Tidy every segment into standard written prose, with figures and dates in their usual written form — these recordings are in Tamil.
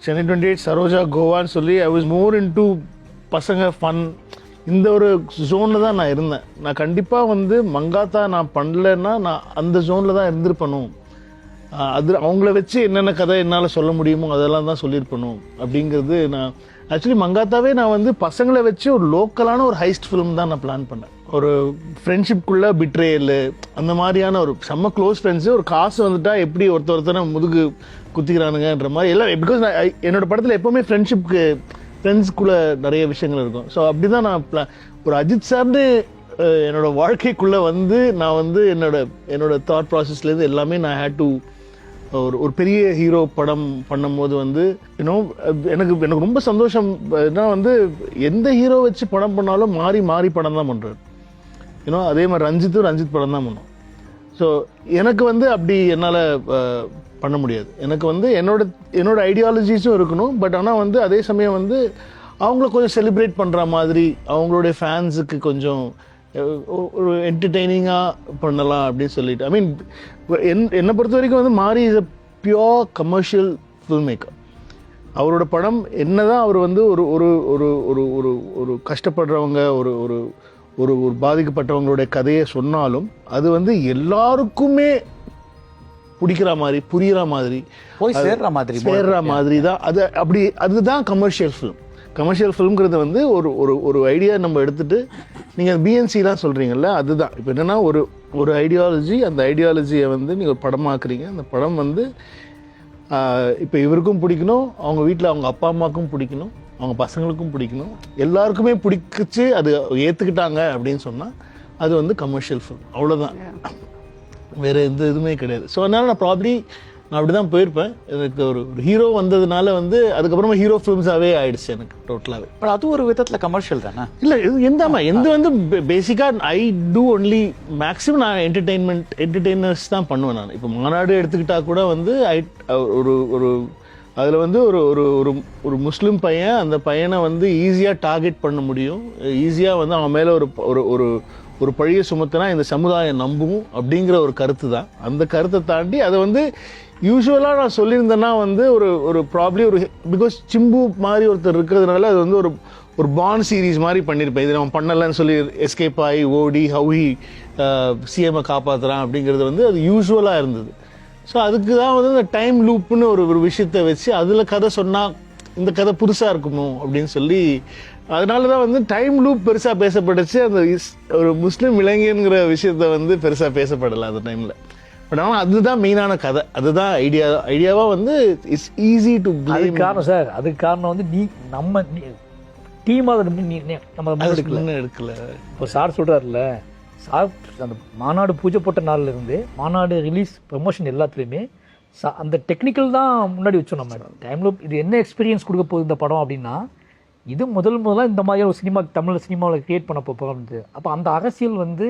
சென்னை 28 சரோஜா கோவான்னு சொல்லி ஐ வாஸ் மோர் இன்டு பசங்க ஃபன் இந்த ஒரு ஜோனில் தான் நான் இருந்தேன். நான் கண்டிப்பாக வந்து மங்காத்தா நான் பண்ணலைன்னா நான் அந்த ஜோனில் தான் இருந்திருப்பணும். அது அவங்கள வச்சு என்னென்ன கதை என்னால் சொல்ல முடியுமோ அதெல்லாம் தான் சொல்லியிருப்பணும் அப்படிங்கிறது. நான் ஆக்சுவலி மங்காத்தாவே நான் வந்து பசங்களை வச்சு ஒரு லோக்கலான ஒரு ஹைஸ்ட் ஃபிலிம் தான் நான் பிளான் பண்ணேன். ஒரு ஃப்ரெண்ட்ஷிப்குள்ளே பிட்ரேயல் அந்த மாதிரியான ஒரு செம்ம க்ளோஸ் ஃப்ரெண்ட்ஸு. ஒரு காசு வந்துட்டா எப்படி ஒருத்தனை முதுகு குத்திக்கிறானுங்கன்ற மாதிரி எல்லாம். பிகாஸ் நான் என்னோட படத்தில் எப்போவுமே ஃப்ரெண்ட்ஸ்குள்ளே நிறைய விஷயங்கள் இருக்கும். ஸோ அப்படி தான் நான் ஒரு அஜித் சார்னு என்னோட வாழ்க்கைக்குள்ளே வந்து நான் வந்து என்னோட தாட் ப்ராசஸ்லேருந்து எல்லாமே நான் ஹேட் டு ஒரு பெரிய ஹீரோ படம் பண்ணும்போது வந்து எனக்கு ரொம்ப சந்தோஷம். ஏன்னா வந்து எந்த ஹீரோ வச்சு படம் பண்ணாலும் மாறி படம் தான் பண்ணுறாரு. அதே மாதிரி ரஞ்சித் படம் தான் பண்ணும். ஸோ எனக்கு வந்து அப்படி என்னால் பண்ண முடியாது. எனக்கு வந்து என்னோட ஐடியாலஜிஸும் இருக்கணும். பட் ஆனால் வந்து அதே சமயம் வந்து அவங்கள கொஞ்சம் செலிப்ரேட் பண்ணுற மாதிரி அவங்களுடைய ஃபேன்ஸுக்கு கொஞ்சம் ஒரு என்டர்டெய்னிங்காக பண்ணலாம் அப்படின்னு சொல்லிட்டு. ஐ மீன் என்னை பொறுத்த வரைக்கும் வந்து மாரி is a pure commercial film maker. அவரோட படம் என்னதான் அவர் வந்து ஒரு ஒரு ஒரு ஒரு ஒரு ஒரு கஷ்டப்படுறவங்க ஒரு ஒரு ஒரு ஒரு பாதிக்கப்பட்டவங்களுடைய கதையை சொன்னாலும் அது வந்து எல்லாருக்குமே பிடிக்கிற மாதிரி புரிகிற மாதிரி போய் சேர்ற மாதிரி தான். அதுதான் கமர்ஷியல் ஃபிலிம். கமர்ஷியல் ஃபிலிம்ங்கிறது வந்து ஒரு ஐடியா நம்ம எடுத்துட்டு நீங்கள் பிஎன்சிலாம் சொல்கிறீங்கல்ல, அதுதான். இப்போ என்னென்னா ஒரு ஐடியாலஜி, அந்த ஐடியாலஜியை வந்து நீங்கள் படமாக்குறீங்க. அந்த படம் வந்து இப்போ இவருக்கும் பிடிக்கணும், அவங்க வீட்டில் அவங்க அப்பா அம்மாவுக்கும் பிடிக்கணும், அவங்க பசங்களுக்கும் பிடிக்கணும், எல்லாருக்குமே பிடிச்சிச்சு, அது ஏற்றுக்கிட்டாங்க அப்படின்னு சொன்னால் அது வந்து கமர்ஷியல் ஃபிலிம். அவ்வளோதான், வேறு எந்த இதுவுமே கிடையாது. ஸோ அதனால் நான் அப்படி தான் போயிருப்பேன். எனக்கு ஒரு ஹீரோ வந்ததுனால வந்து அதுக்கப்புறமா ஹீரோ ஃபிலிம்ஸாகவே ஆயிடுச்சு எனக்கு டோட்டலாகவே. பட் அது ஒரு விதத்தில் கமர்ஷியல் தானே? இல்லை, எந்த வந்து பேசிக்காக ஐ டூ ஒன்லி மேக்ஸிமம் நான் என்டர்டெய்னர்ஸ் தான் பண்ணுவேன். நான் இப்போ மாநாடு எடுத்துக்கிட்டா கூட வந்து ஒரு அதில் வந்து ஒரு ஒரு ஒரு முஸ்லீம் பையன், அந்த பையனை வந்து ஈஸியாக டார்கெட் பண்ண முடியும். ஈஸியாக வந்து அவன் மேலே ஒரு ஒரு பழியை சுமத்தினா இந்த சமுதாயம் நம்பும் அப்படிங்கிற ஒரு கருத்து தான். அந்த கருத்தை தாண்டி அதை வந்து யூஸ்வலாக நான் சொல்லியிருந்தேன்னா வந்து ஒரு ப்ராப்ளி பிகாஸ் சிம்பு மாதிரி ஒருத்தர் இருக்கிறதுனால அது வந்து ஒரு பாண்ட் சீரீஸ் மாதிரி பண்ணியிருப்பேன். இது நம்ம பண்ணலைன்னு சொல்லி எஸ்கேப் ஆகி ஓடி ஹவுஹி சிஎம்ஐ காப்பாற்றுறான் அப்படிங்கிறது வந்து அது யூஸ்வலாக இருந்தது. ஸோ அதுக்கு தான் வந்து இந்த டைம் லூப்புன்னு ஒரு விஷயத்தை வச்சு அதில் கதை சொன்னால் இந்த கதை புதுசாக இருக்குமோ அப்படின்னு சொல்லி அதனால தான் வந்து டைம் லூப் பெருசாக பேசப்பட்டுச்சு. அந்த ஒரு முஸ்லீம் இளைஞங்கிற விஷயத்த வந்து பெருசாக பேசப்படலை அந்த டைமில். பட் ஆனால் அதுதான் மெயினான கதை, அதுதான் ஐடியாவாக வந்து இட்ஸ் ஈஸி டு அதுக்கு காரணம் சார். அதுக்கு காரணம் வந்து நம்ம டீமாக நம்ம எடுக்கல. இப்போ சார் சொல்கிறாருல்ல, சார் அந்த மாநாடு பூஜை போட்ட நாளில் இருந்து மாநாடு ரிலீஸ் ப்ரமோஷன் எல்லாத்துலேயுமே அந்த டெக்னிக்கல் தான் முன்னாடி வச்சோம். நம்ம டைம் லூப் இது என்ன எக்ஸ்பீரியன்ஸ் கொடுக்க போகுது இந்த படம் அப்படின்னா, இது முதலாக இந்த மாதிரி ஒரு சினிமா தமிழ் சினிமாவில் க்ரியேட் பண்ண போகிறோம். அப்போ அந்த அரசியல் வந்து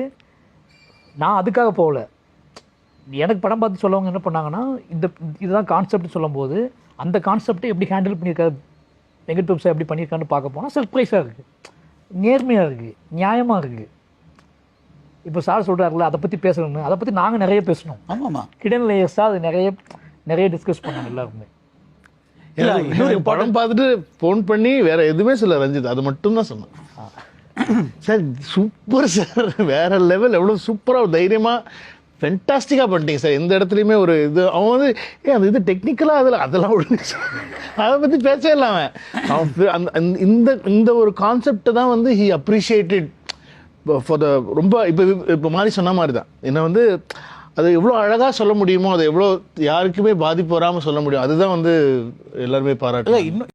நான் அதுக்காக போகல. எனக்கு படம் பார்த்து சொல்லவங்க என்ன பண்ணாங்கன்னா, இதுதான் கான்செப்ட் சொல்லும்போது அந்த கான்செப்டை எப்படி ஹேண்டில் பண்ணியிருக்காரு வெங்கட் பிரபு சார் எப்படி பண்ணியிருக்கான்னு பார்க்க போனால் சர்ப்ரைஸாக இருக்குது, நேர்மையாக இருக்குது, நியாயமாக இருக்குது. இப்போ சார் சொல்கிறாருல அதை பற்றி பேசணும்னு, அதை பற்றி நாங்கள் நிறைய பேசணும். ஆமாம்மா, ஹிடன் லேயர்ஸாக அது நிறைய டிஸ்கஸ் பண்ணாங்க எல்லாருமே. படம் பார்த்துட்டு ஃபோன் பண்ணி வேற எதுவுமே சொல்ல ரஞ்சித், அது மட்டும் தான் சொன்னேன். சார் சூப்பர் சார், வேற லெவல், எவ்வளோ சூப்பராக தைரியமாக ஃபென்டாஸ்டிக்காக பண்ணிட்டீங்க சார். எந்த இடத்துலையுமே ஒரு இது அவன் வந்து அந்த இது டெக்னிக்கலாக அதெல்லாம் ஒழுங்கு அதை பற்றி பேசவே இல்லாமல் அவன் இந்த ஒரு கான்செப்டை தான் வந்து ஹி அப்ரிஷியேட்டட் ஃபார் த ரொம்ப இப்போ மாதிரி சொன்ன மாதிரி தான். என்னை வந்து அது எவ்வளோ அழகாக சொல்ல முடியுமோ, அதை எவ்வளோ யாருக்குமே பாதிப்பு வராமல் சொல்ல முடியும், அதுதான் வந்து எல்லாருமே பாராட்டு. இன்னும்